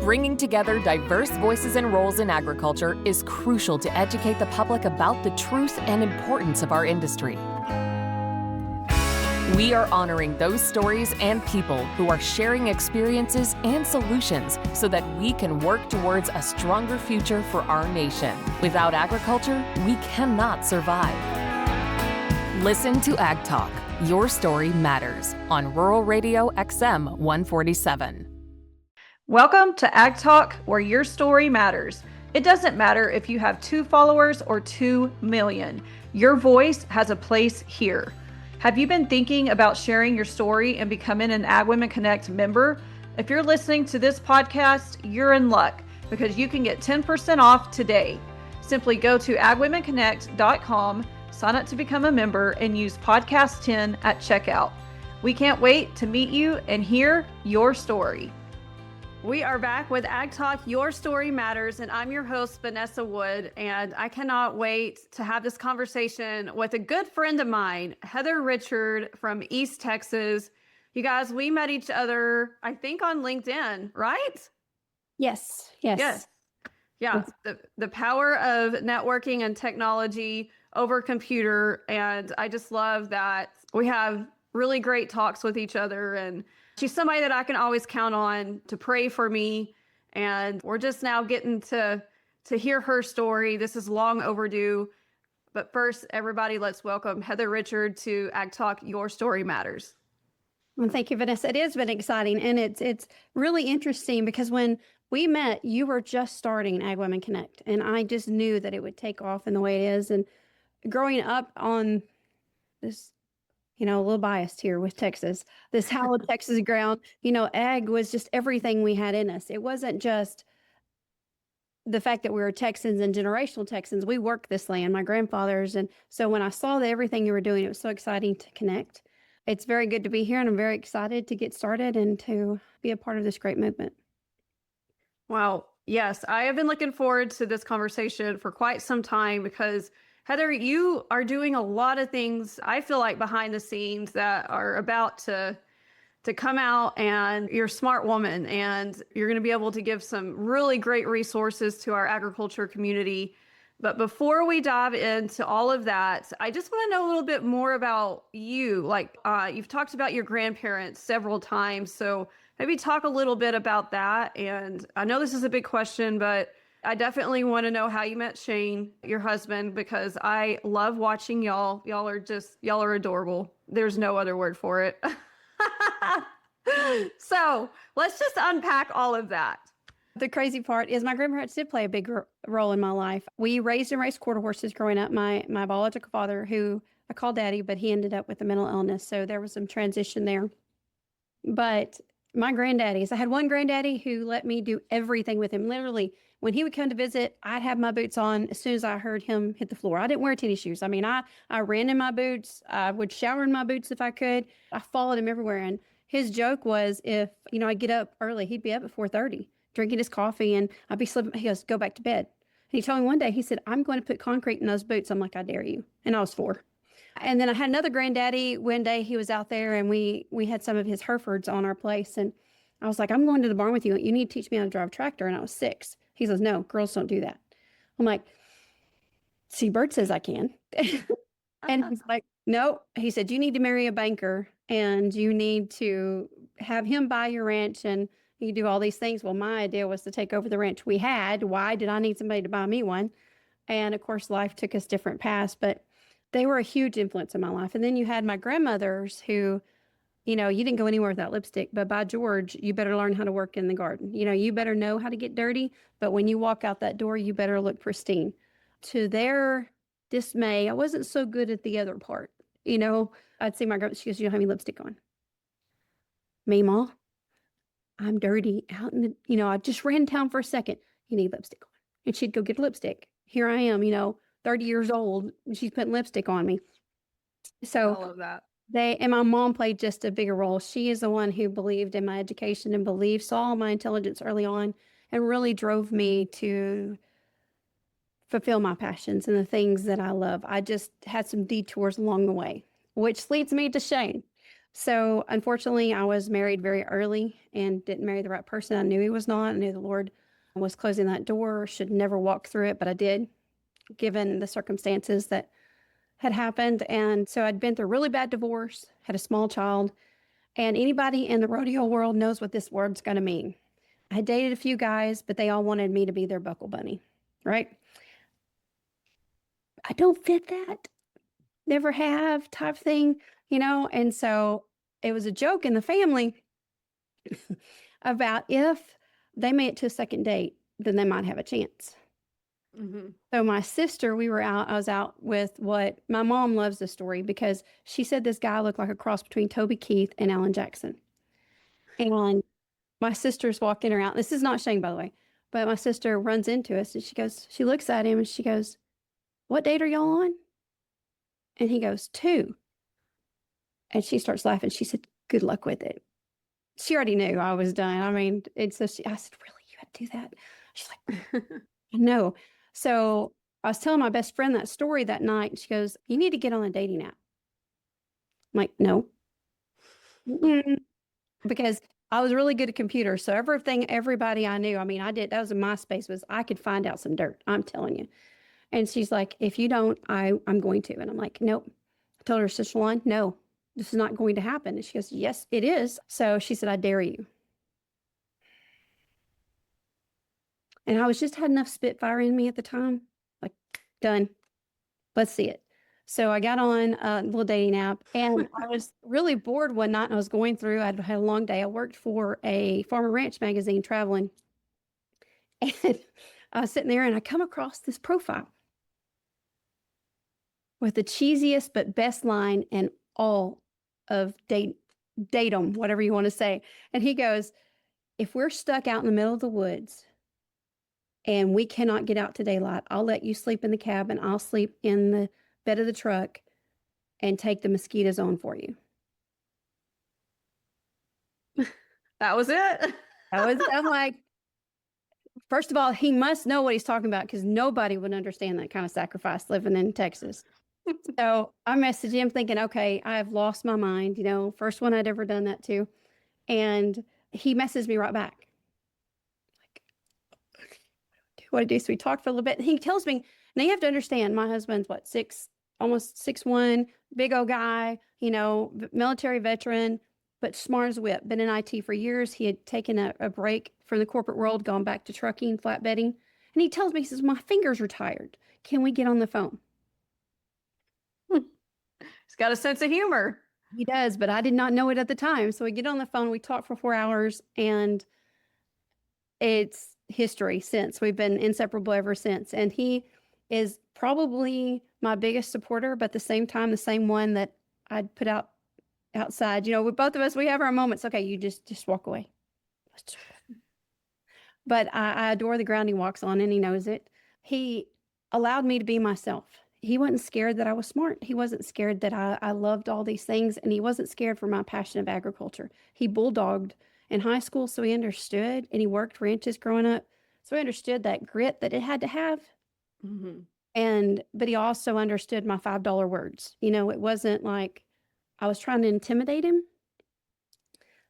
Bringing together diverse voices and roles in agriculture is crucial to educate the public about the truth and importance of our industry. We are honoring those stories and people who are sharing experiences and solutions so that we can work towards a stronger future for our nation. Without agriculture, we cannot survive. Listen to Ag Talk, Your Story Matters, on Rural Radio XM 147. Welcome to Ag Talk, where your story matters. It doesn't matter if you have 2 followers or 2 million. Your voice has a place here. Have you been thinking about sharing your story and becoming an Ag Women Connect member? If you're listening to this podcast, you're in luck because you can get 10% off today. Simply go to agwomenconnect.com, sign up to become a member, and use podcast 10 at checkout. We can't wait to meet you and hear your story. We are back with Ag Talk, Your Story Matters, and I'm your host, Venessa Wood, and I cannot wait to have this conversation with a good friend of mine, Heather Richard from East Texas. You guys, we met each other, I think, on LinkedIn, right? Yes. Yeah, the power of networking and technology over computer, and I just love that we have really great talks with each other, and she's somebody that I can always count on to pray for me. And we're just now getting to hear her story. This is long overdue. But first, everybody, let's welcome Heather Richard to Ag Talk, Your Story Matters. Well, thank you, Vanessa. It has been exciting. And it's really interesting because when we met, you were just starting Ag Women Connect. And I just knew that it would take off in the way it is. And growing up on this, a little biased here with Texas, this hallowed Texas ground, ag was just everything we had in us. It wasn't just the fact that we were Texans and generational Texans. We worked this land, my grandfathers. And so when I saw that everything you were doing, it was so exciting to connect. It's very good to be here, and I'm very excited to get started and to be a part of this great movement. Wow. Yes, I have been looking forward to this conversation for quite some time because Heather, you are doing a lot of things, I feel like, behind the scenes that are about to come out, and you're a smart woman, and you're going to be able to give some really great resources to our agriculture community. But before we dive into all of that, I just want to know a little bit more about you. Like you've talked about your grandparents several times, so maybe talk a little bit about that. And I know this is a big question, but I definitely want to know how you met Shane, your husband, because I love watching y'all. Y'all are adorable. There's no other word for it. So let's just unpack all of that. The crazy part is my grandparents did play a big role in my life. We raised and raced quarter horses growing up. My biological father, who I call daddy, but he ended up with a mental illness. So there was some transition there. But my granddaddies, I had one granddaddy who let me do everything with him. Literally, when he would come to visit, I'd have my boots on as soon as I heard him hit the floor. I didn't wear tennis shoes. I mean, I ran in my boots. I would shower in my boots if I could. I followed him everywhere. And his joke was if, I'd get up early, he'd be up at 4:30, drinking his coffee, and I'd be sleeping. He goes, go back to bed. And he told me one day, he said, I'm going to put concrete in those boots. I'm like, I dare you. And I was 4. And then I had another granddaddy. One day he was out there, and we had some of his Herefords on our place. And I was like, I'm going to the barn with you. You need to teach me how to drive a tractor. And I was 6. He says, no, girls don't do that. I'm like, see, Bert says I can. And he's like, no. He said, you need to marry a banker, and you need to have him buy your ranch, and you do all these things. Well, my idea was to take over the ranch we had. Why did I need somebody to buy me one? And of course, life took us different paths, but they were a huge influence in my life. And then you had my grandmothers who, you didn't go anywhere without lipstick, but by George, you better learn how to work in the garden. You better know how to get dirty, but when you walk out that door, you better look pristine. To their dismay, I wasn't so good at the other part. I'd see my grandma, she goes, you don't have any lipstick on. Me, Ma, I'm dirty out in the, I just ran down for a second. You need lipstick on. And she'd go get lipstick. Here I am, 30 years old. She's putting lipstick on me. So I love that. And my mom played just a bigger role. She is the one who believed in my education and saw my intelligence early on, and really drove me to fulfill my passions and the things that I love. I just had some detours along the way, which leads me to Shane. So unfortunately, I was married very early and didn't marry the right person. I knew he was not. I knew the Lord was closing that door, should never walk through it, but I did, given the circumstances that had happened. And so I'd been through a really bad divorce, had a small child, and anybody in the rodeo world knows what this word's going to mean. I had dated a few guys, but they all wanted me to be their buckle bunny, right? I don't fit that, never have type thing, And so it was a joke in the family about if they made it to a second date, then they might have a chance. Mm-hmm. So my sister, I was out with what my mom loves this story because she said this guy looked like a cross between Toby Keith and Alan Jackson. And my sister's walking around. This is not Shane, by the way, but my sister runs into us and she looks at him and she goes, "What date are y'all on?" And he goes, "2." And she starts laughing. She said, "Good luck with it." She already knew I was done. I mean, I said, "Really? You had to do that?" She's like, "No." So I was telling my best friend that story that night. And she goes, "You need to get on a dating app." I'm like, "No." Because I was really good at computers. So everybody I knew, I mean, that was in MySpace, was I could find out some dirt. I'm telling you. And she's like, "If you don't, I'm going to." And I'm like, "Nope." I told her, "Sister Lon, no, this is not going to happen." And she goes, "Yes, it is." So she said, "I dare you." And I had enough Spitfire in me at the time. Like, done. Let's see it. So I got on a little dating app and I was really bored one night and I was going through, I'd had a long day. I worked for a farm and ranch magazine traveling. And I was sitting there and I come across this profile with the cheesiest but best line in all of datum, whatever you want to say. And he goes, "If we're stuck out in the middle of the woods and we cannot get out to daylight, I'll let you sleep in the cabin. I'll sleep in the bed of the truck and take the mosquitoes on for you." That was it. I'm like, first of all, he must know what he's talking about because nobody would understand that kind of sacrifice living in Texas. So I messaged him thinking, okay, I have lost my mind, first one I'd ever done that to. And he messaged me right back. Like, what do I do? So we talked for a little bit. And he tells me, now you have to understand, my husband's almost 6'1", big old guy, military veteran, but smart as a whip, been in IT for years. He had taken a break from the corporate world, gone back to trucking, flatbedding. And he tells me, he says, "My fingers are tired. Can we get on the phone?" He's got a sense of humor. He does, but I did not know it at the time. So we get on the phone, we talk for 4 hours, and it's history since. We've been inseparable ever since. And he is probably my biggest supporter, but at the same time, the same one that I'd put outside. With both of us, we have our moments. Okay, you just walk away. But I adore the ground he walks on, and he knows it. He allowed me to be myself. He wasn't scared that I was smart. He wasn't scared that I loved all these things, and he wasn't scared for my passion of agriculture. He bulldogged in high school, so he understood, and he worked ranches growing up, so he understood that grit that it had to have. Mm-hmm. But he also understood my $5 words. It wasn't like I was trying to intimidate him.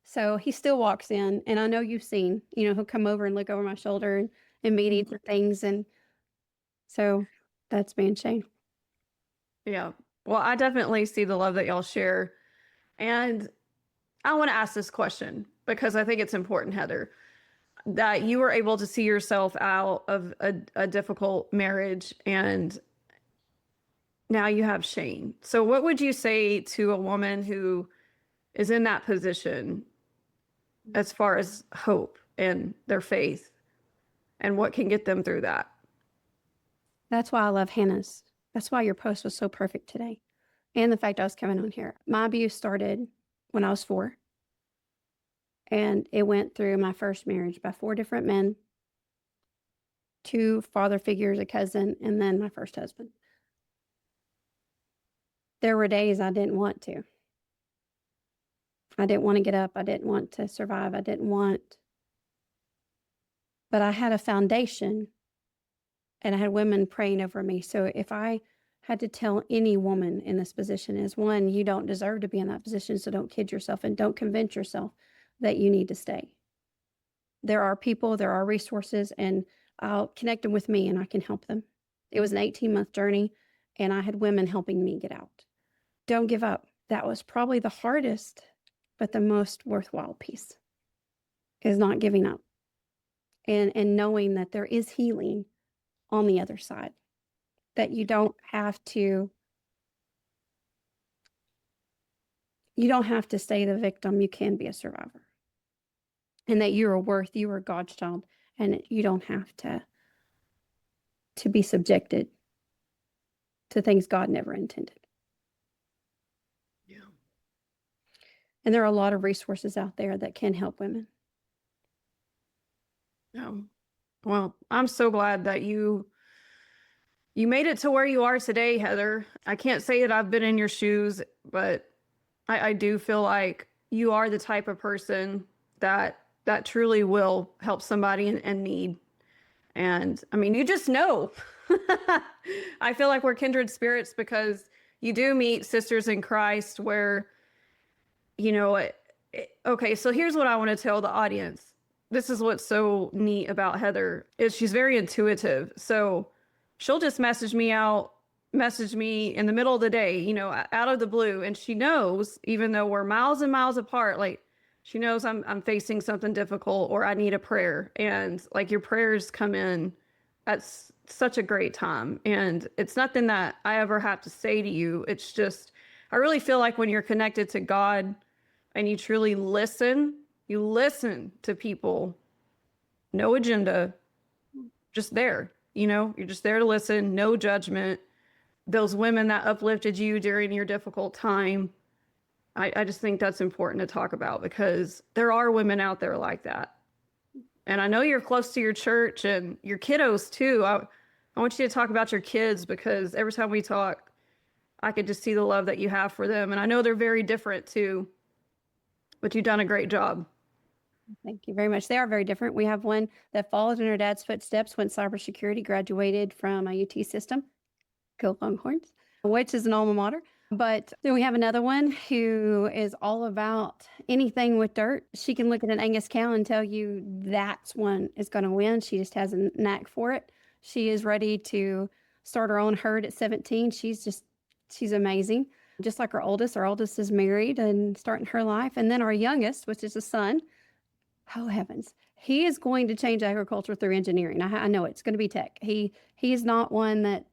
So he still walks in, and I know you've seen, he'll come over and look over my shoulder and meetings and things. And so that's me and Shane. Yeah. Well, I definitely see the love that y'all share. And I want to ask this question because I think it's important, Heather, that you were able to see yourself out of a difficult marriage and now you have Shane. So what would you say to a woman who is in that position as far as hope and their faith and what can get them through that? That's why I love Hannah's. That's why your post was so perfect today. And the fact I was coming on here. My abuse started when I was 4. And it went through my first marriage by 4 different men, 2 father figures, a cousin, and then my first husband. There were days I didn't want to. I didn't want to get up. I didn't want to survive. But I had a foundation and I had women praying over me. So if I had to tell any woman in this position is, one, you don't deserve to be in that position, so don't kid yourself and don't convince yourself that you need to stay. There are people, there are resources, and I'll connect them with me and I can help them. It was an 18-month journey, and I had women helping me get out. Don't give up. That was probably the hardest, but the most worthwhile piece, is not giving up and knowing that there is healing on the other side, that you don't have to stay the victim. You can be a survivor, and that you are God's child, and you don't have to be subjected to things God never intended. Yeah. And there are a lot of resources out there that can help women. Well, I'm so glad that you made it to where you are today, Heather. I can't say that I've been in your shoes, but I do feel like you are the type of person that truly will help somebody in need. And I mean, you just know. I feel like we're kindred spirits because you do meet sisters in Christ where, okay, so here's what I want to tell the audience. This is what's so neat about Heather is she's very intuitive. So she'll just message me in the middle of the day, out of the blue. And she knows, even though we're miles and miles apart, like she knows I'm facing something difficult or I need a prayer. And like your prayers come in at such a great time. And it's nothing that I ever have to say to you. It's just, I really feel like when you're connected to God and you truly listen, you listen to people, no agenda, just there, you're just there to listen, no judgment. Those women that uplifted you during your difficult time, I just think that's important to talk about because there are women out there like that. And I know you're close to your church and your kiddos too. I want you to talk about your kids because every time we talk, I could just see the love that you have for them. And I know they're very different too, but you've done a great job. Thank you very much. They are very different. We have one that followed in her dad's footsteps, went cybersecurity, graduated from a UT system, go Longhorns, which is an alma mater. But then we have another one who is all about anything with dirt. She can look at an Angus cow and tell you that's one is going to win. She just has a knack for it. She is ready to start her own herd at 17. She's amazing. Just like our oldest is married and starting her life. And then our youngest, which is a son, oh heavens, he is going to change agriculture through engineering. I know it's going to be tech. He is not one that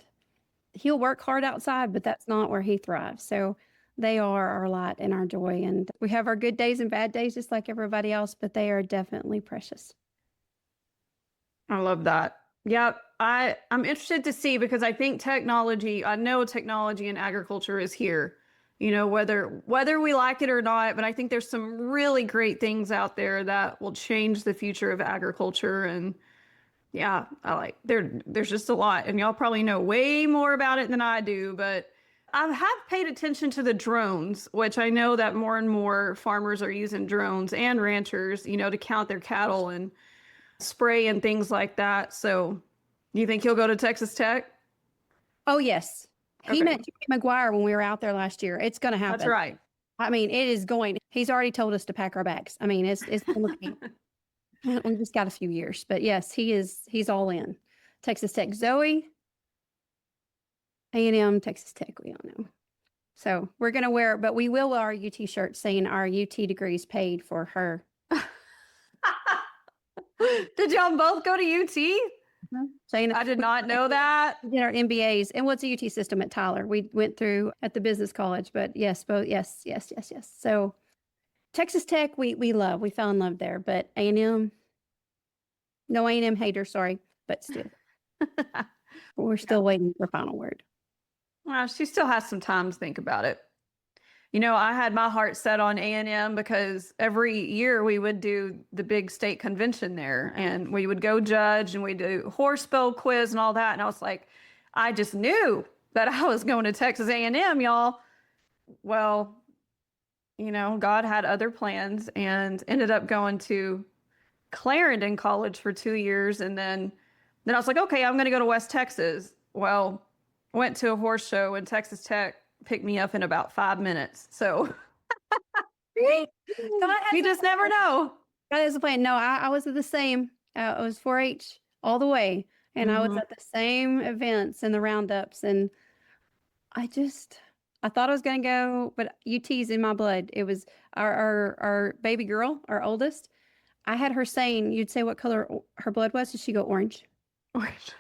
he'll work hard outside, but that's not where he thrives. So they are our light and our joy. And we have our good days and bad days just like everybody else, but they are definitely precious. I love that. Yeah, I'm interested to see because I think I know technology in agriculture is here, whether we like it or not, but I think there's some really great things out there that will change the future of agriculture. And yeah, there's just a lot, and y'all probably know way more about it than I do, but I have paid attention to the drones, which I know that more and more farmers are using drones and ranchers, to count their cattle and spray and things like that. So you think he'll go to Texas Tech? Oh, yes. He met Jimmy McGuire when we were out there last year. It's going to happen. That's right. I mean, it is going. He's already told us to pack our bags. I mean, it's going to be. We just got a few years, but yes, he's all in. Texas Tech, Zoe, A&M, Texas Tech, we all know. So we're going to wear, but we will wear our UT shirt saying our UT degrees paid for her. Did y'all both go to UT? Saying I did not know that. We did our MBAs and what's a UT system at Tyler. We went through at the business college, but yes, both. Yes. So Texas Tech, we fell in love there, but A&M, no A&M hater, sorry, but still, we're still waiting for final word. Well, she still has some time to think about it. I had my heart set on A&M because every year we would do the big state convention there and we would go judge and we'd do horse bow quiz and all that. And I was like, I just knew that I was going to Texas A&M, y'all. Well, God had other plans and ended up going to Clarendon College for 2 years. And then I was like, okay, I'm going to go to West Texas. Well, went to a horse show and Texas Tech picked me up in about 5 minutes. So God you just never know. God has a plan. No, I was at the same. I was 4-H all the way, and I was at the same events and the roundups, and I thought I was going to go, but UT's in my blood. It was our baby girl, our oldest. I had her saying, you'd say what color her blood was, and she'd go orange. Orange.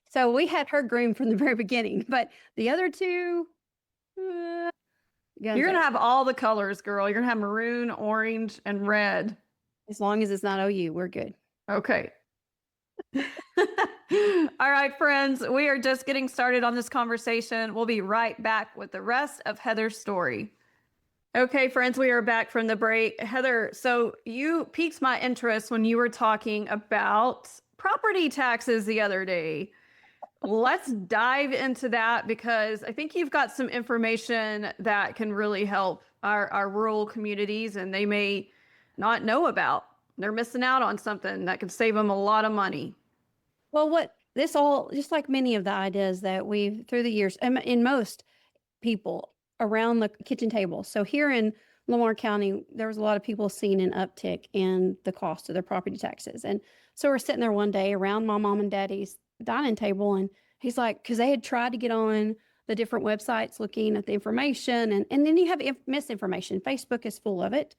So we had her groomed from the very beginning, but the other two, you're going to have all the colors, girl. You're going to have maroon, orange, and red. as long as it's not OU, we're good. Okay. All right, friends, we are just getting started on this conversation. We'll be right back with the rest of Heather's story. Okay, friends, we are back from the break. Heather, so you piqued my interest when you were talking about property taxes the other day. Let's dive into that because I think you've got some information that can really help our rural communities, and they may not know about. They're missing out on something that could save them a lot of money. Well, just like many of the ideas that we've through the years, in most people around the kitchen table. So here in Lamar County, there was a lot of people seeing an uptick in the cost of their property taxes. And so we're sitting there one day around my mom and daddy's dining table, and he's like, because they had tried to get on the different websites looking at the information, and then you have misinformation. Facebook is full of it.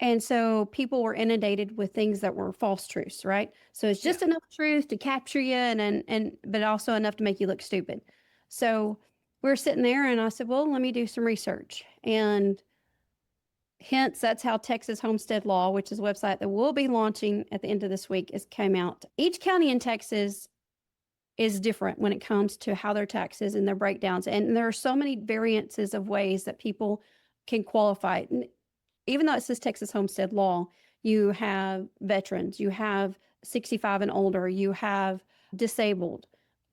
And so people were inundated with things that were false truths, right? So it's just enough truth to capture you and but also enough to make you look stupid. So we're sitting there and I said, well, let me do some research. And hence, that's how Texas Homestead Law, which is a website that we'll be launching at the end of this week, came out. Each county in Texas is different when it comes to how their taxes and their breakdowns. And there are so many variances of ways that people can qualify. Even though it says Texas Homestead Law, you have veterans, you have 65 and older, you have disabled.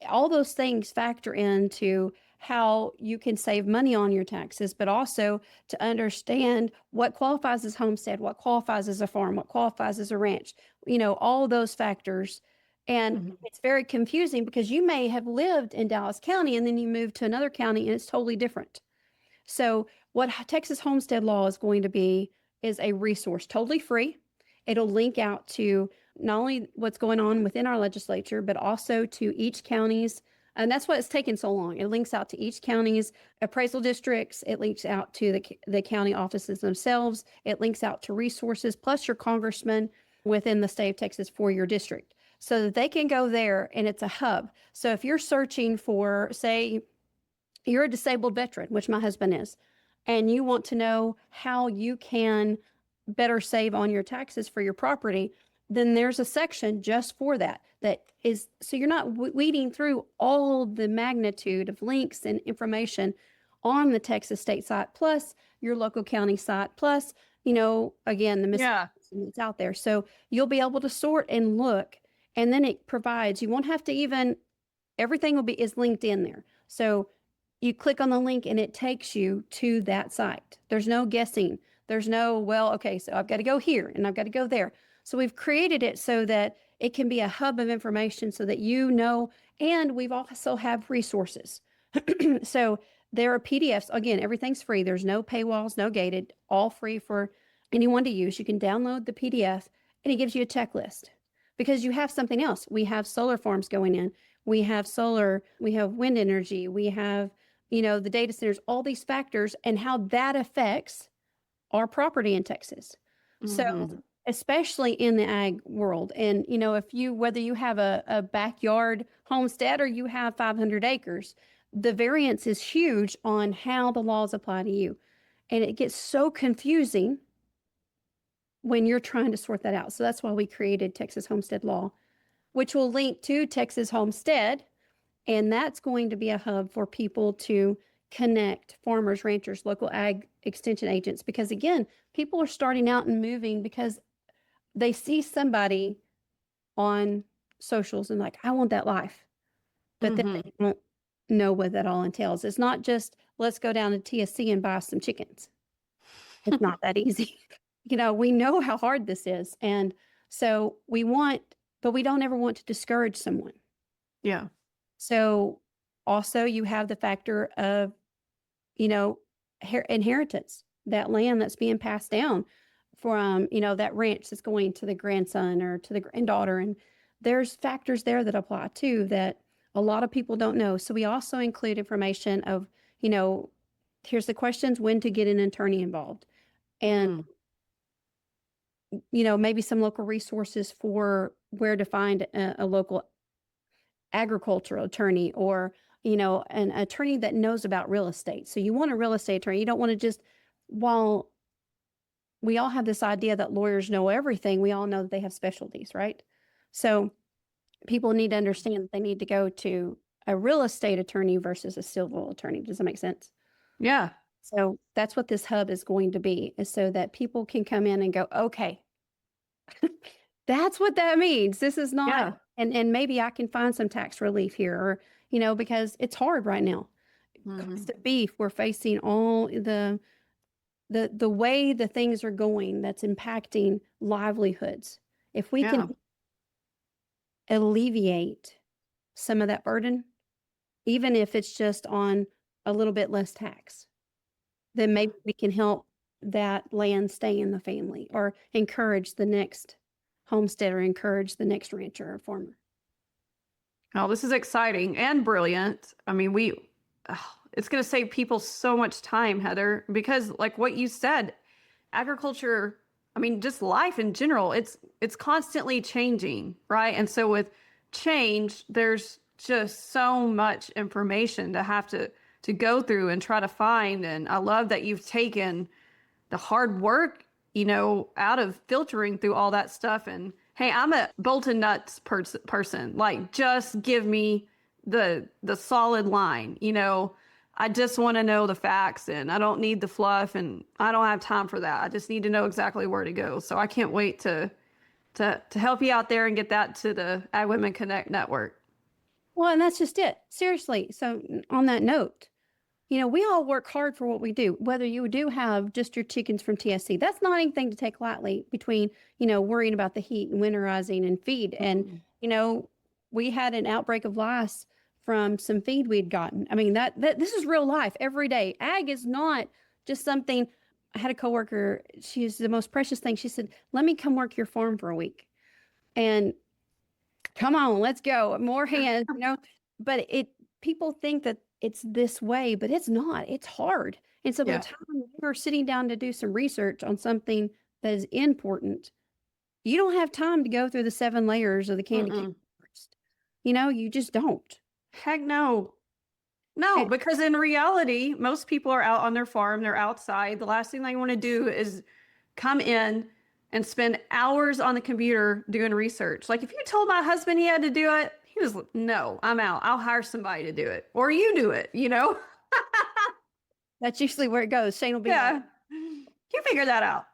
All those things factor into how you can save money on your taxes, but also to understand what qualifies as homestead, what qualifies as a farm, what qualifies as a ranch, all those factors. And it's very confusing because you may have lived in Dallas County and then you move to another county and it's totally different. So what Texas Homestead Law is going to be is a resource, totally free. It'll link out to not only what's going on within our legislature, but also to each county's, and that's what it's taken so long. It links out to each county's appraisal districts. It links out to the county offices themselves. It links out to resources, plus your congressman within the state of Texas for your district, so that they can go there and it's a hub. So if you're searching for, say, you're a disabled veteran, which my husband is, and you want to know how you can better save on your taxes for your property, then there's a section just for that. That is, so you're not weeding through all the magnitude of links and information on the Texas state site, plus your local county site, plus, again, the misinformation that's out there. So you'll be able to sort and look, and then it provides, you won't have to even, everything is linked in there. So you click on the link and it takes you to that site. There's no guessing. There's no, well, okay, so I've got to go here and I've got to go there. So we've created it so that it can be a hub of information so that and we've also have resources. So there are PDFs. Again, everything's free. There's no paywalls, no gated, all free for anyone to use. You can download the PDF and it gives you a checklist because you have something else. We have solar farms going in. We have solar, we have wind energy, we have the data centers, all these factors and how that affects our property in Texas. So especially in the ag world. And, whether you have a backyard homestead or you have 500 acres, the variance is huge on how the laws apply to you. And it gets so confusing when you're trying to sort that out. So that's why we created Texas Homestead Law, which will link to Texas Homestead. And that's going to be a hub for people to connect farmers, ranchers, local ag extension agents. Because again, people are starting out and moving because they see somebody on socials and like, I want that life. But then they don't know what that all entails. It's not just, let's go down to TSC and buy some chickens. It's not that easy. We know how hard this is. And so but we don't ever want to discourage someone. Yeah. So Also, you have the factor of, you know, inheritance, that land that's being passed down from, that ranch that's going to the grandson or to the granddaughter. And there's factors there that apply too that a lot of people don't know. So we also include information of, here's the questions, when to get an attorney involved. And, maybe some local resources for where to find a local agricultural attorney, or an attorney that knows about real estate. So you want a real estate attorney. You don't want to just, while we all have this idea that lawyers know everything, we all know that they have specialties, right? So people need to understand that they need to go to a real estate attorney versus a civil attorney. Does that make sense? Yeah. So that's what this hub is going to be, is so that people can come in and go, okay, that's what that means. This is not, and maybe I can find some tax relief here, or, because it's hard right now. Cost of beef, we're facing all the way the things are going that's impacting livelihoods. If we can alleviate some of that burden, even if it's just on a little bit less tax, then maybe we can help that land stay in the family, or encourage the next homesteader, encourage the next rancher or farmer. Oh, this is exciting and brilliant. I mean, it's going to save people so much time, Heather, because like what you said, agriculture, I mean, just life in general, it's constantly changing, right? And so with change, there's just so much information to have to go through and try to find. And I love that you've taken the hard work, out of filtering through all that stuff. And hey, I'm a bolt and nuts person. Like, just give me the solid line. I just want to know the facts, and I don't need the fluff, and I don't have time for that. I just need to know exactly where to go. So I can't wait to help you out there and get that to the Ag Women Connect network. Well, and that's just it. Seriously. So on that note, we all work hard for what we do, whether you do have just your chickens from TSC. That's not anything to take lightly, between, worrying about the heat and winterizing and feed. And, we had an outbreak of lice from some feed we'd gotten. I mean, that this is real life every day. Ag is not just something. I had a coworker, she's the most precious thing. She said, let me come work your farm for a week. And come on, let's go. More hands, but people think that it's this way, but it's not. It's hard. And so by the time you're sitting down to do some research on something that is important, you don't have time to go through the 7 layers of the candy cane first. You just don't. Heck no. No, because in reality, most people are out on their farm, they're outside. The last thing they want to do is come in and spend hours on the computer doing research. Like, if you told my husband he had to do it, he was, no, I'm out. I'll hire somebody to do it. Or you do it, That's usually where it goes. Shane will be like, you figure that out.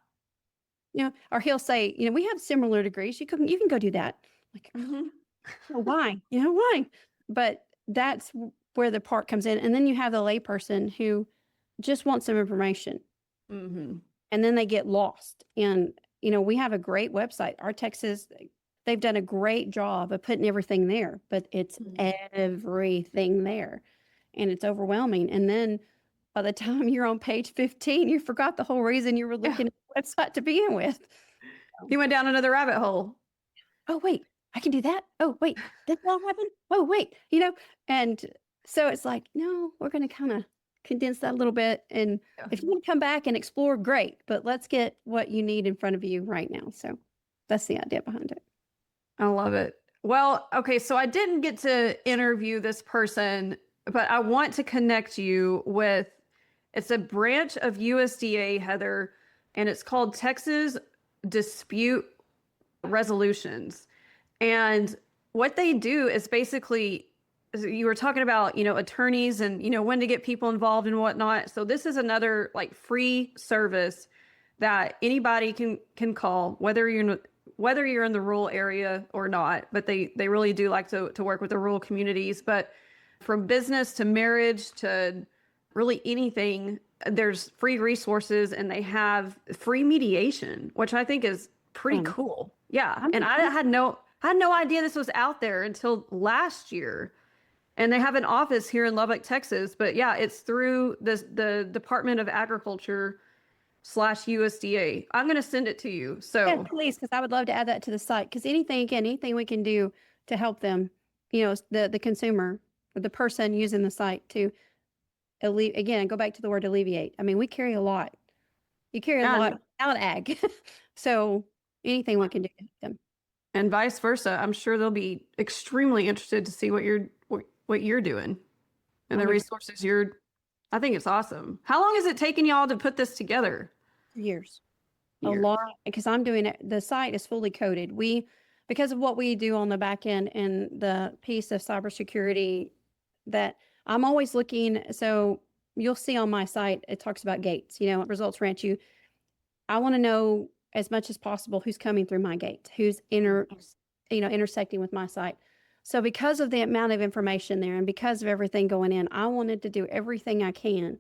Or he'll say, we have similar degrees. You can go do that. Like, why? Why? But that's where the part comes in. And then you have the layperson who just wants some information. And then they get lost. And, we have a great website. Our Texas, they've done a great job of putting everything there, but it's everything there. And it's overwhelming. And then by the time you're on page 15, you forgot the whole reason you were looking at the website to begin with. You went down another rabbit hole. Oh, wait, I can do that. Oh, wait, that all happened. Oh, wait, and so it's like, no, we're going to kind of condense that a little bit. And if you want to come back and explore, great, but let's get what you need in front of you right now. So that's the idea behind it. I love it. Well, okay, so I didn't get to interview this person, but I want to connect you with, it's a branch of USDA, Heather, and it's called Texas Dispute Resolutions. And what they do is basically, you were talking about, attorneys and, when to get people involved and whatnot. So this is another like free service that anybody can call, whether you're in the rural area or not, but they really do like to work with the rural communities. But from business to marriage to really anything, there's free resources, and they have free mediation, which I think is pretty cool. Yeah. And I had no idea this was out there until last year. And they have an office here in Lubbock, Texas. But yeah, it's through the Department of Agriculture slash USDA. I'm going to send it to you. Yeah, So please, because I would love to add that to the site. Because anything we can do to help them, the consumer, or the person using the site to again, go back to the word alleviate. I mean, we carry a lot. You carry a yeah, lot out ag. So anything we can do to help them. and vice versa. I'm sure they'll be extremely interested to see what you're doing and the resources I think it's awesome. How long has it taken y'all to put this together? Years. A Years. lot, because I'm doing it. The site is fully coded. Because of what we do on the back end and the piece of cybersecurity that I'm always looking. So you'll see on my site, it talks about gates, results ranch you. I want to know as much as possible who's coming through my gate, who's intersecting with my site. So because of the amount of information there and because of everything going in, I wanted to do everything I can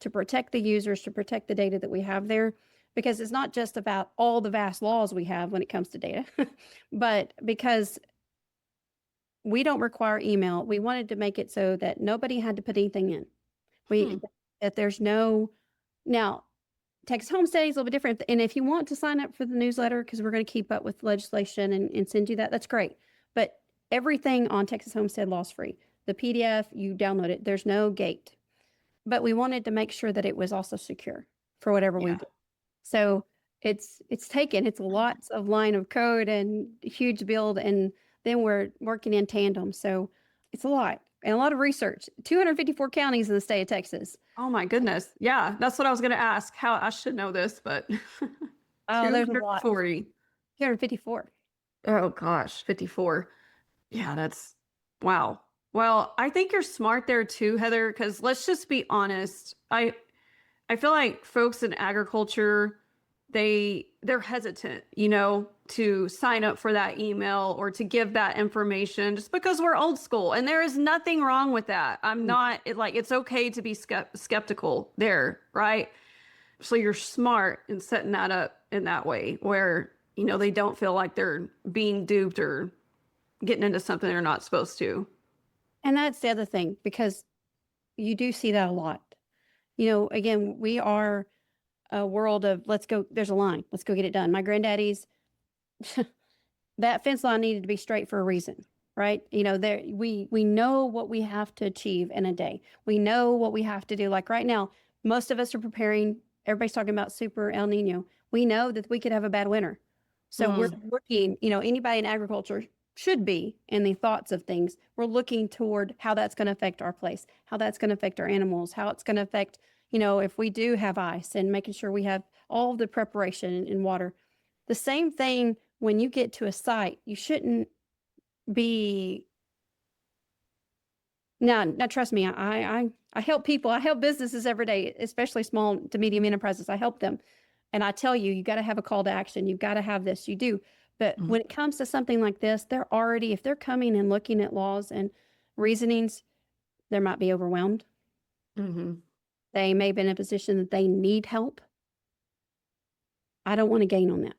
to protect the users, to protect the data that we have there, because it's not just about all the vast laws we have when it comes to data, but because we don't require email, we wanted to make it so that nobody had to put anything in. That there's now, Texas Homesteading is a little bit different. And if you want to sign up for the newsletter, because we're going to keep up with legislation and send you that's great. But everything on Texas Homestead law is free. The PDF, you download it. There's no gate. But we wanted to make sure that it was also secure for whatever we do. So it's a lots of line of code and huge build, and then we're working in tandem. So it's a lot and a lot of research. 254 counties in the state of Texas. Oh my goodness. Yeah, that's what I was going to ask. How I should know this, but there's a lot. 254. Oh gosh, 54. Yeah, that's wow. Well, I think you're smart there too, Heather, because let's just be honest. I feel like folks in agriculture, they're hesitant, to sign up for that email or to give that information just because we're old school. And there is nothing wrong with that. I'm not it's okay to be skeptical there, right? So you're smart in setting that up in that way where, they don't feel like they're being duped or getting into something they're not supposed to. And that's the other thing, because you do see that a lot. Again, we are a world of let's go, there's a line, let's go get it done. My granddaddy's, that fence line needed to be straight for a reason, right? We know what we have to achieve in a day. We know what we have to do. Like right now, most of us are preparing, everybody's talking about super El Nino. We know that we could have a bad winter. So we're looking, anybody in agriculture should be in the thoughts of things. We're looking toward how that's going to affect our place, how that's going to affect our animals, how it's going to affect, if we do have ice, and making sure we have all of the preparation in water. The same thing when you get to a site, you shouldn't be. Now, trust me, I help people. I help businesses every day, especially small to medium enterprises. I help them. And I tell you, you got to have a call to action. You've got to have this. You do. But when it comes to something like this, if they're coming and looking at laws and reasonings, they might be overwhelmed. Mm-hmm. They may be in a position that they need help. I don't want to gain on that.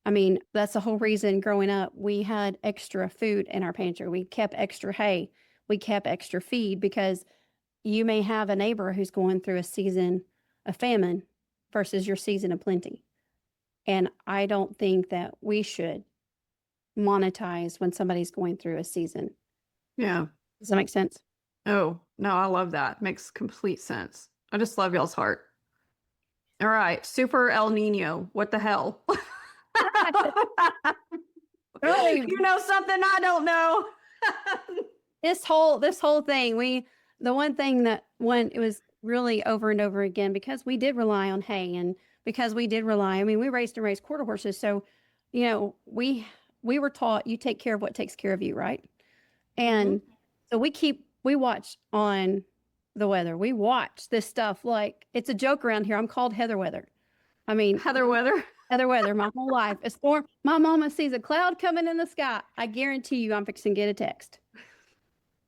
I mean, that's the whole reason growing up, we had extra food in our pantry. We kept extra hay. We kept extra feed, because you may have a neighbor who's going through a season of famine versus your season of plenty. And I don't think that we should monetize when somebody's going through a season. Yeah. Does that make sense? Oh, no, I love that. Makes complete sense. I just love y'all's heart. All right. Super El Nino. What the hell? You know something I don't know. This whole thing, the one thing that it was really over and over again, because we did rely on hay, and because we did rely, we raised quarter horses. So, we were taught you take care of what takes care of you, right? And so we watch on the weather. We watch this stuff like it's a joke around here. I'm called Heather Weather. Heather Weather. Heather Weather, my whole life. A storm. My mama sees a cloud coming in the sky. I guarantee you I'm fixing to get a text.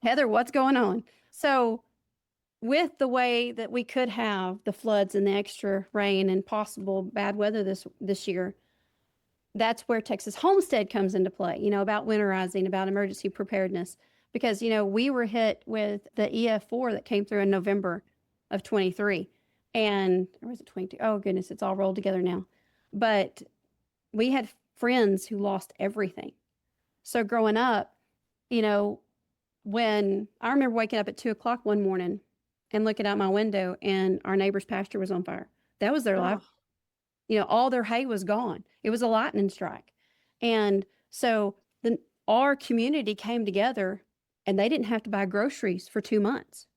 Heather, what's going on? So with the way that we could have the floods and the extra rain and possible bad weather this year, that's where Texas Homestead comes into play, about winterizing, about emergency preparedness. because, we were hit with the EF4 that came through in November of 23. Or was it 22? Oh, goodness, it's all rolled together now. But we had friends who lost everything. So growing up, when I remember waking up at 2 o'clock one morning and looking out my window and our neighbor's pasture was on fire. That was their life. All their hay was gone. It was a lightning strike. And so our community came together and they didn't have to buy groceries for 2 months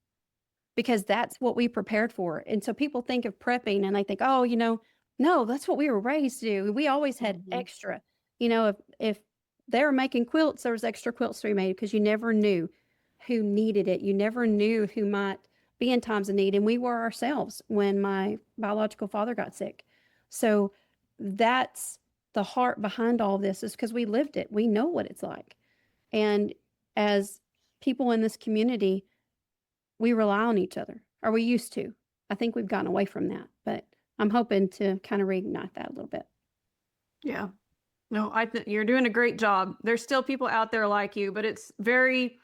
because that's what we prepared for. And so people think of prepping and they think, oh, no, that's what we were raised to do. We always had extra. If they were making quilts, there was extra quilts to be made because you never knew who needed it. You never knew who might be in times of need. And we were ourselves when my biological father got sick. So that's the heart behind all this, is because we lived it. We know what it's like. And as people in this community, we rely on each other, or we used to. I think we've gotten away from that, but I'm hoping to kind of reignite that a little bit. Yeah. No, I think you're doing a great job. There's still people out there like you, but it's very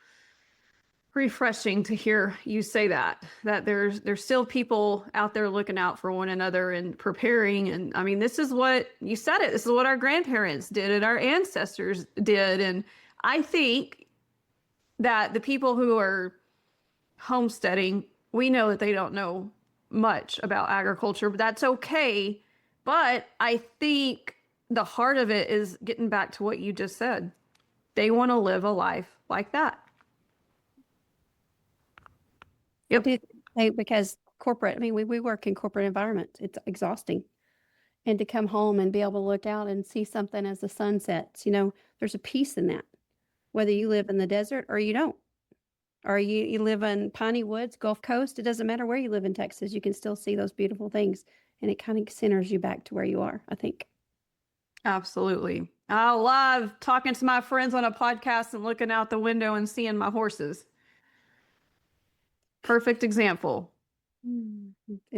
refreshing to hear you say that there's still people out there looking out for one another and preparing. And I mean, this is what you said it. This is what our grandparents did and our ancestors did. And I think that the people who are homesteading, we know that they don't know much about agriculture, but that's okay. But I think the heart of it is getting back to what you just said. They want to live a life like that. Yep. Because corporate, we work in corporate environments. It's exhausting. And to come home and be able to look out and see something as the sun sets, there's a peace in that. Whether you live in the desert or you don't, or you live in piney woods, Gulf Coast, it doesn't matter where you live in Texas, you can still see those beautiful things. And it kind of centers you back to where you are, I think. Absolutely. I love talking to my friends on a podcast and looking out the window and seeing my horses. Perfect example.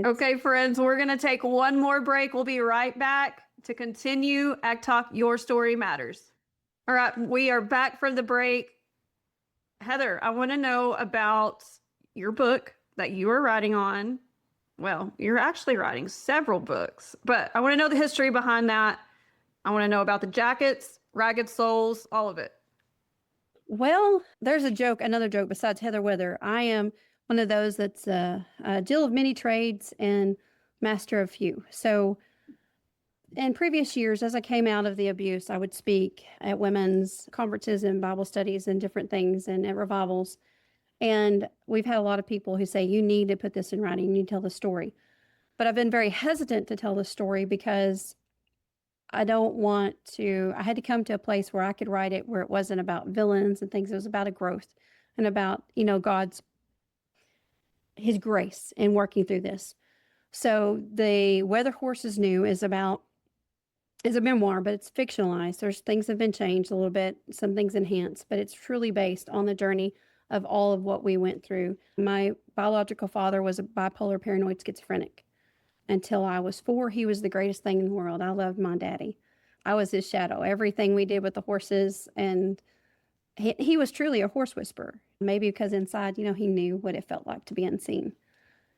Okay, friends, we're going to take one more break. We'll be right back to continue Ag Talk, Your Story Matters. All right, we are back from the break. Heather, I want to know about your book that you are writing on. Well, you're actually writing several books, but I want to know the history behind that. I want to know about the jackets, ragged souls, all of it. Well, there's another joke besides Heather Wither. I am one of those that's a Jill of many trades and master of few. So in previous years, as I came out of the abuse, I would speak at women's conferences and Bible studies and different things and at revivals. And we've had a lot of people who say, you need to put this in writing, you need to tell the story. But I've been very hesitant to tell the story because I had to come to a place where I could write it where it wasn't about villains and things. It was about a growth and about, His grace in working through this. So the Whether Horses Knew is a memoir, but it's fictionalized. There's things have been changed a little bit, some things enhanced, but it's truly based on the journey of all of what we went through. My biological father was a bipolar paranoid schizophrenic. Until I was 4, he was the greatest thing in the world. I loved my daddy. I was his shadow. Everything we did with the horses, and he was truly a horse whisperer. Maybe because inside, he knew what it felt like to be unseen.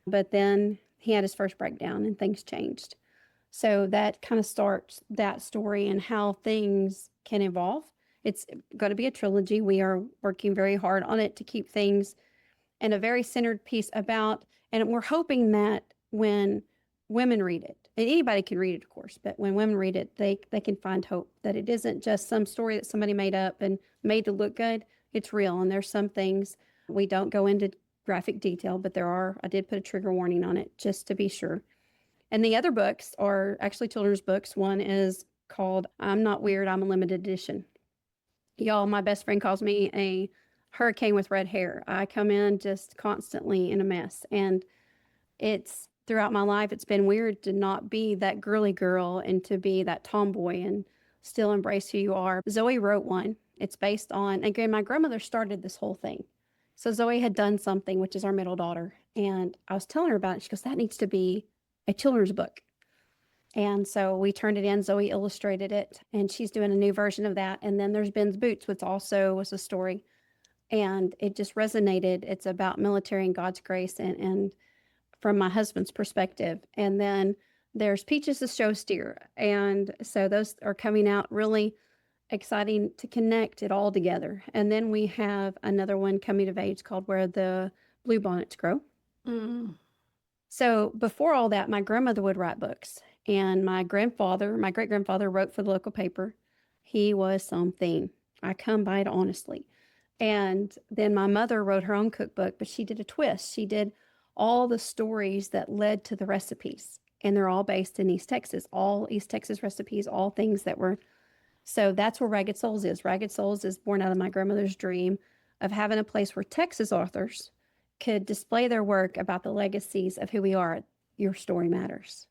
But then he had his first breakdown and things changed. So that kind of starts that story and how things can evolve. It's going to be a trilogy. We are working very hard on it to keep things in a very centered piece about, and we're hoping that when women read it, and anybody can read it, of course, but when women read it, they can find hope, that it isn't just some story that somebody made up and made to look good. It's real. And there's some things we don't go into graphic detail, but I did put a trigger warning on it just to be sure. And the other books are actually children's books. One is called I'm Not Weird, I'm a Limited Edition. Y'all, my best friend calls me a hurricane with red hair. I come in just constantly in a mess. And it's throughout my life, it's been weird to not be that girly girl and to be that tomboy and still embrace who you are. Zoe wrote one. It's based on, again, my grandmother started this whole thing. So Zoe had done something, which is our middle daughter. And I was telling her about it. She goes, that needs to be a children's book. And so we turned it in. Zoe illustrated it, and she's doing a new version of that. And then there's Ben's Boots, which also was a story And it just resonated. It's about military and God's grace and from my husband's perspective. And then there's Peaches the Show Steer. And so those are coming out really exciting to connect it all together. And then we have another one coming of age called Where the Bluebonnets Grow. Mm. So before all that, my grandmother would write books. And my great grandfather wrote for the local paper. He was something. I come by it honestly. And then my mother wrote her own cookbook, but she did a twist. She did all the stories that led to the recipes. And they're all based in East Texas, all East Texas recipes, all things that were. So that's where Ragged Souls is. Ragged Souls is born out of my grandmother's dream of having a place where Texas authors could display their work about the legacies of who we are. Your story matters.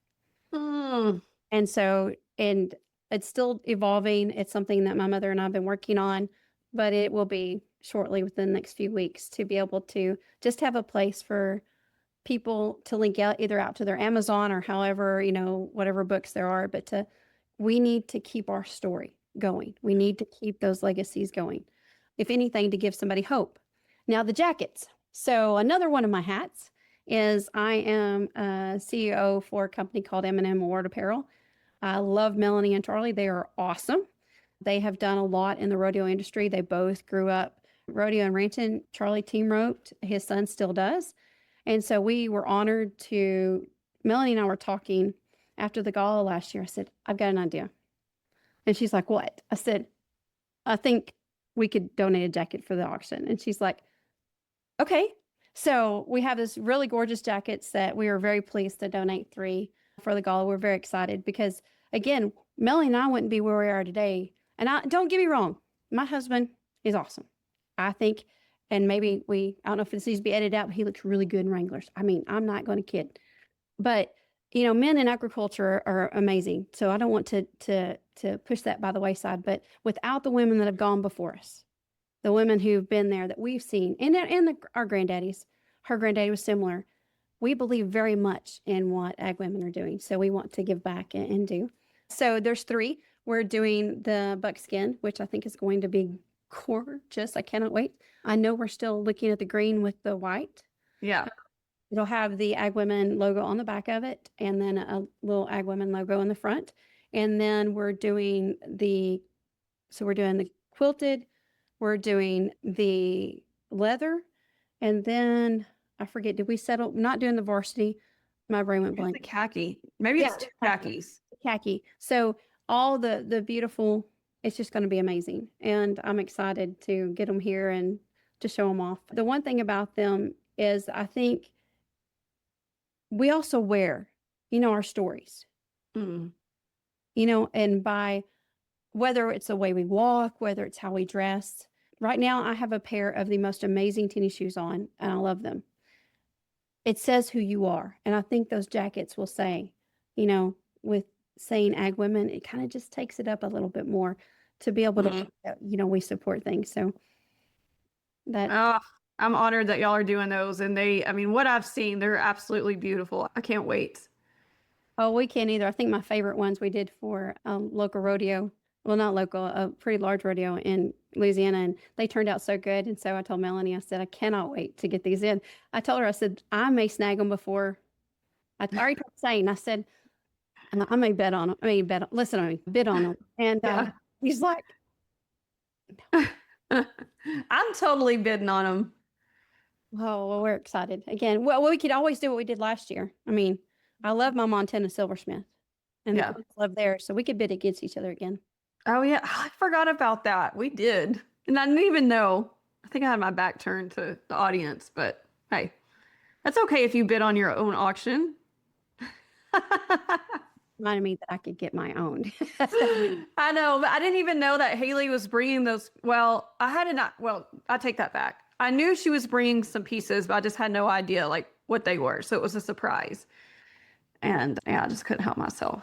Mm. And so, and it's still evolving. It's something that my mother and I have been working on, but it will be shortly within the next few weeks to be able to just have a place for people to link out either out to their Amazon or however, whatever books there are, but we need to keep our story going. We need to keep those legacies going. If anything, to give somebody hope. Now the jackets. So another one of my hats is I am a CEO for a company called M&M Award Apparel. I love Melanie and Charlie. They are awesome. They have done a lot in the rodeo industry. They both grew up rodeo and ranching. Charlie team roped. His son still does. And so we were honored to, Melanie and I were talking after the gala last year. I said, I've got an idea. And she's like, what? I said, I think we could donate a jacket for the auction. And she's like, okay. So we have this really gorgeous jackets that we are very pleased to donate 3 for the gala. We're very excited because, again, Melanie and I wouldn't be where we are today. And don't get me wrong, my husband is awesome. I think, and maybe I don't know if this needs to be edited out, but he looks really good in Wranglers. I mean, I'm not going to kid. But, men in agriculture are amazing. So I don't want to push that by the wayside. But without the women that have gone before us, the women who've been there that we've seen, and our granddaddies, her granddaddy was similar. We believe very much in what ag women are doing. So we want to give back and do. So there's 3. We're doing the buckskin, which I think is going to be gorgeous. I cannot wait. I know we're still looking at the green with the white. Yeah. It'll have the Ag Women logo on the back of it, and then a little Ag Women logo in the front. And then we're doing the quilted, we're doing the leather, and then I forget, did we settle, not doing the varsity? My brain went blank. The khaki. Maybe it's 2 khakis. Khaki. So all the beautiful, it's just going to be amazing. And I'm excited to get them here and to show them off. The one thing about them is I think we also wear, our stories, Mm. And by whether it's the way we walk, whether it's how we dress. Right now, I have a pair of the most amazing tennis shoes on, and I love them. It says who you are. And I think those jackets will say, with saying ag women, it kind of just takes it up a little bit more to be able to, we support things. So that. I'm honored that y'all are doing those. And what I've seen, they're absolutely beautiful. I can't wait. Oh, we can't either. I think my favorite ones we did for a local rodeo. Well, not local, a pretty large rodeo in Louisiana, and they turned out so good. And so I told Melanie, I said, I cannot wait to get these in. I told her, I said, I may snag them before. I already told Zane, I said, I may bet on them. Listen to me, bid on them. And he's like, no. I'm totally bidding on them. Oh, well, we're excited. Again, well, we could always do what we did last year. I love my Montana silversmith, and the kids love theirs, so we could bid against each other again. Oh, yeah. I forgot about that. We did. And I didn't even know. I think I had my back turned to the audience, but hey, that's okay if you bid on your own auction. Reminded me that I could get my own. I know, but I didn't even know that Haley was bringing those. Well, I take that back. I knew she was bringing some pieces, but I just had no idea what they were. So it was a surprise. And I just couldn't help myself.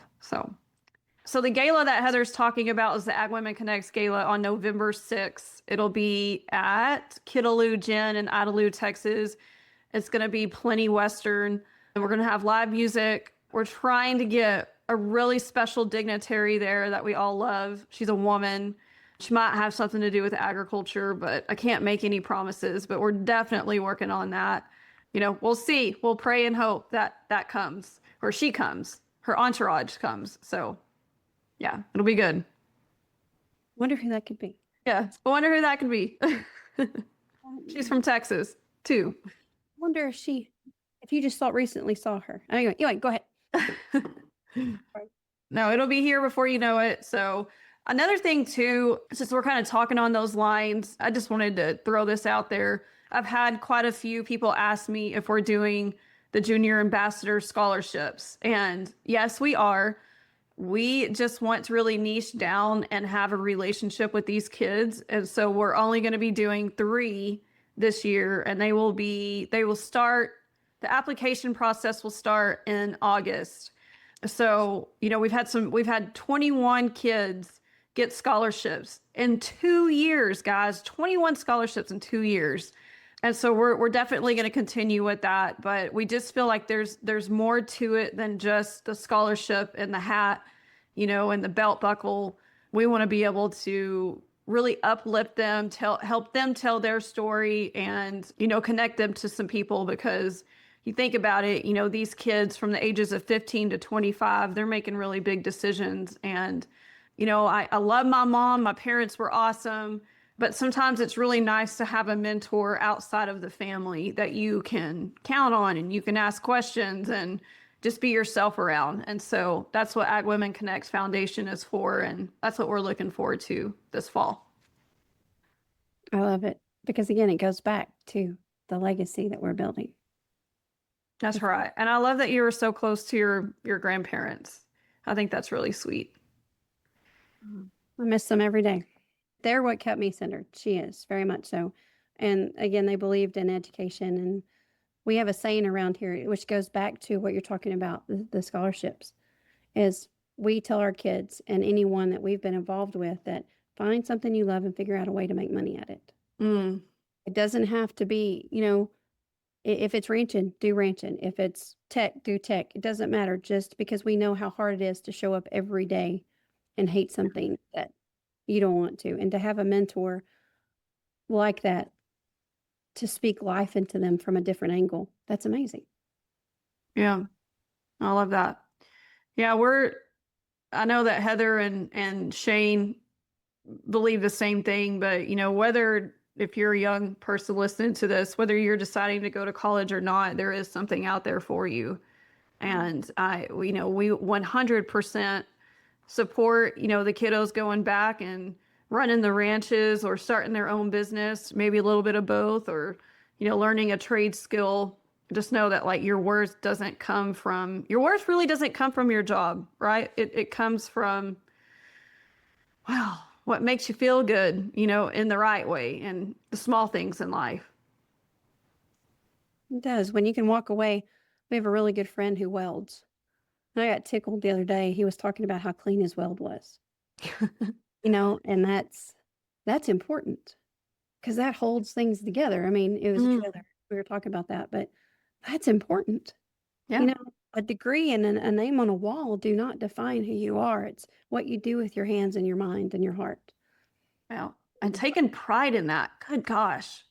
So the gala that Heather's talking about is the Ag Women Connects Gala on November 6th. It'll be at Kittaloo Gin in Idalou, Texas. It's going to be plenty Western. And we're going to have live music. We're trying to get a really special dignitary there that we all love. She's a woman. Which might have something to do with agriculture, but I can't make any promises, but we're definitely working on that. We'll see. We'll pray and hope that comes, or she comes, her entourage comes. So yeah, it'll be good. Wonder who that could be. Yeah, I wonder who that could be. She's from Texas too. Wonder if you just recently saw her. Anyway, go ahead. No, it'll be here before you know it. So another thing too, since we're kind of talking on those lines, I just wanted to throw this out there. I've had quite a few people ask me if we're doing the Junior Ambassador scholarships. And yes, we are. We just want to really niche down and have a relationship with these kids. And so we're only going to be doing 3 this year, and they will start, the application process will start in August. So, we've had 21 kids get scholarships in 2 years, guys, 21 scholarships in 2 years. And so we're definitely going to continue with that, but we just feel like there's more to it than just the scholarship and the hat, and the belt buckle. We want to be able to really uplift them, help them tell their story, and, connect them to some people, because you think about it, these kids from the ages of 15 to 25, they're making really big decisions. And, I love my mom. My parents were awesome. But sometimes it's really nice to have a mentor outside of the family that you can count on, and you can ask questions and just be yourself around. And so that's what Ag Women Connects Foundation is for. And that's what we're looking forward to this fall. I love it, because again, it goes back to the legacy that we're building. That's right. And I love that you were so close to your grandparents. I think that's really sweet. I miss them every day. They're what kept me centered. She is, very much so. And again, they believed in education. And we have a saying around here, which goes back to what you're talking about, the scholarships, is we tell our kids and anyone that we've been involved with that find something you love and figure out a way to make money at it. It doesn't have to be, if it's ranching, do ranching. If it's tech, do tech. It doesn't matter, just because we know how hard it is to show up every day and hate something that you don't want to. And to have a mentor like that to speak life into them from a different angle, that's amazing. Yeah, I love that. Yeah, I know that Heather and Shane believe the same thing, but if you're a young person listening to this, whether you're deciding to go to college or not, there is something out there for you. And we 100% support, the kiddos going back and running the ranches or starting their own business, maybe a little bit of both, or, learning a trade skill. Just know that your worth really doesn't come from your job, right? It comes from, what makes you feel good, in the right way, and the small things in life. It does. When you can walk away, we have a really good friend who welds. And I got tickled the other day. He was talking about how clean his weld was. And that's important, because that holds things together. I mean, it was a trailer. We were talking about that, but that's important. Yeah. A degree and a name on a wall do not define who you are. It's what you do with your hands and your mind and your heart. Well, and taking pride in that. Good gosh.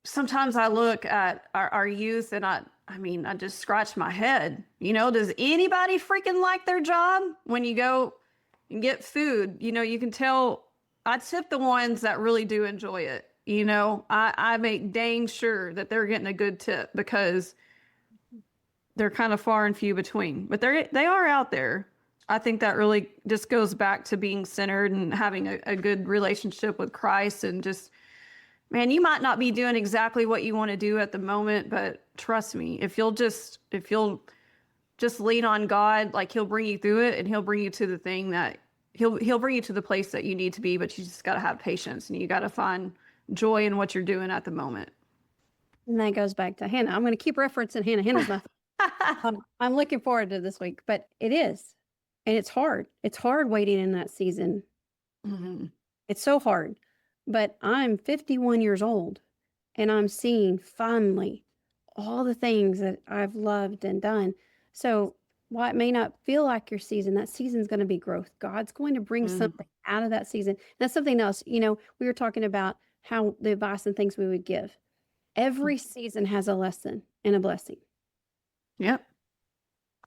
Sometimes I look at our youth, and I just scratch my head. Does anybody freaking like their job? When you go and get food, you can tell. I tip the ones that really do enjoy it. I make dang sure that they're getting a good tip, because they're kind of far and few between, but they are out there. I think that really just goes back to being centered and having a good relationship with Christ. And just, man, you might not be doing exactly what you want to do at the moment, but trust me, if you'll just lean on God, he'll bring you through it, and he'll bring you to the thing that he'll bring you to the place that you need to be. But you just got to have patience, and you got to find joy in what you're doing at the moment. And that goes back to Hannah. I'm going to keep referencing Hannah. Hannah's my I'm looking forward to this week, but it is. And it's hard. It's hard waiting in that season. Mm-hmm. It's so hard. But I'm 51 years old, and I'm seeing finally all the things that I've loved and done. So while it may not feel like your season, that season's going to be growth. God's going to bring Mm. something out of that season. That's something else. You know, we were talking about how the advice and things we would give. Every season has a lesson and a blessing. Yep.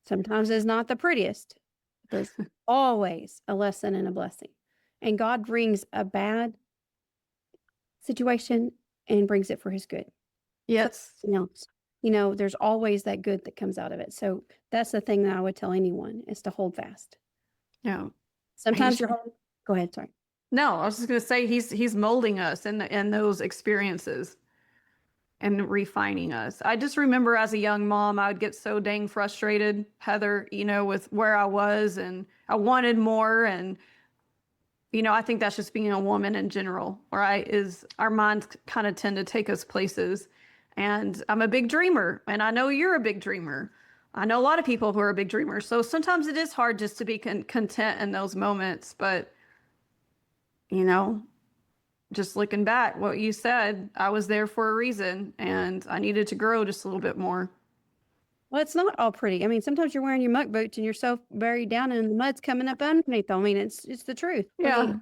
Sometimes it's not the prettiest. There's always a lesson and a blessing. And God brings a bad situation and brings it for his good. Yes. Something else. You know, there's always that good that comes out of it. So that's the thing that I would tell anyone is to hold fast. Yeah. Sometimes He's- go ahead, sorry. No, I was just going to say he's molding us in those experiences and refining us. I just remember as a young mom, I would get so dang frustrated, Heather, you know, with where I was, and I wanted more. And, you know, I think that's just being a woman in general, right? Is our minds kind of tend to take us places. And I'm a big dreamer, and I know you're a big dreamer. I know a lot of people who are big dreamers. So sometimes it is hard just to be content in those moments. But, you know, just looking back, what you said, I was there for a reason, and I needed to grow just a little bit more. Well, it's not all pretty. I mean, sometimes you're wearing your muck boots and you're so buried down and the mud's coming up underneath them. I mean, it's the truth. I Yeah. mean,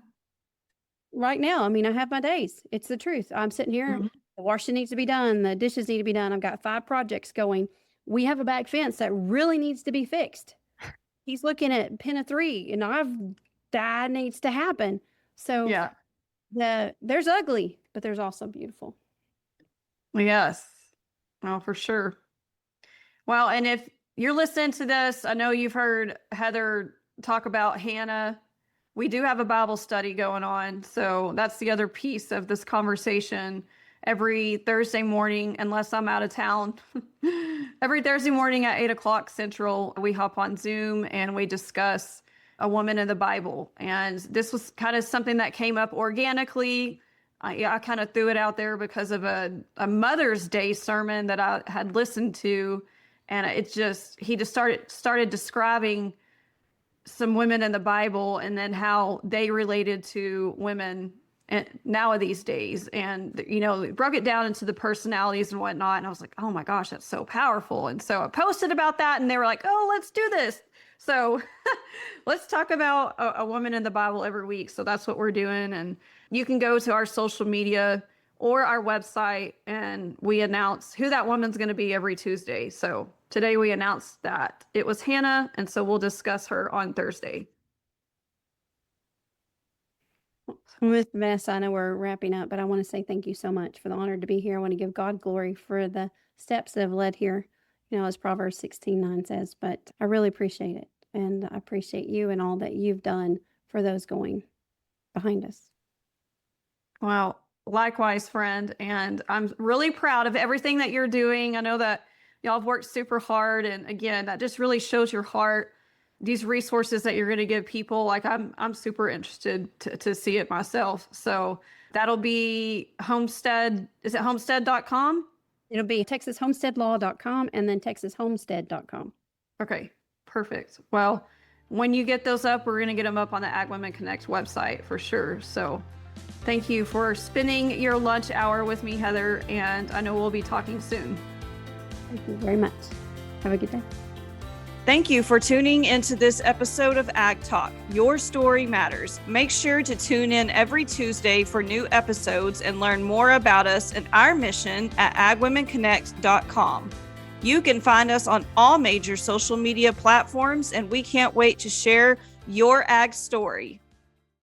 right now, I mean, I have my days. It's the truth. I'm sitting here, Mhm. the washing needs to be done, the dishes need to be done. I've got 5 projects going. We have a back fence that really needs to be fixed. He's looking at pin of 3, and that needs to happen. So Yeah. there's ugly, but there's also beautiful. Yes. Oh, for sure. Well, and if you're listening to this, I know you've heard Heather talk about Hannah. We do have a Bible study going on. So that's the other piece of this conversation. Every Thursday morning, unless I'm out of town, every Thursday morning at 8 o'clock Central, we hop on Zoom and we discuss a woman in the Bible. And this was kind of something that came up organically. I kind of threw it out there because of a Mother's Day sermon that I had listened to. And he just started describing some women in the Bible and then how they related to women now these days. And, you know, it broke it down into the personalities and whatnot. And I was like, oh my gosh, that's so powerful. And so I posted about that and they were like, oh, let's do this. So let's talk about a woman in the Bible every week. So that's what we're doing. And you can go to our social media or our website and we announce who that woman's going to be every Tuesday. So today we announced that it was Hannah. And so we'll discuss her on Thursday. With Vanessa, I know we're wrapping up, but I want to say thank you so much for the honor to be here. I want to give God glory for the steps that have led here, you know, as Proverbs 16:9 says, but I really appreciate it. And I appreciate you and all that you've done for those going behind us. Well, likewise, friend. And I'm really proud of everything that you're doing. I know that y'all have worked super hard. And again, that just really shows your heart. These resources that you're going to give people, like I'm super interested to see it myself. So that'll be Homestead. Is it homestead.com? It'll be texashomesteadlaw.com and then texashomestead.com. Okay, perfect. Well, when you get those up, we're going to get them up on the Ag Women Connect website for sure. So thank you for spending your lunch hour with me, Heather. And I know we'll be talking soon. Thank you very much. Have a good day. Thank you for tuning into this episode of Ag Talk. Your story matters. Make sure to tune in every Tuesday for new episodes and learn more about us and our mission at agwomenconnect.com. You can find us on all major social media platforms, and we can't wait to share your ag story.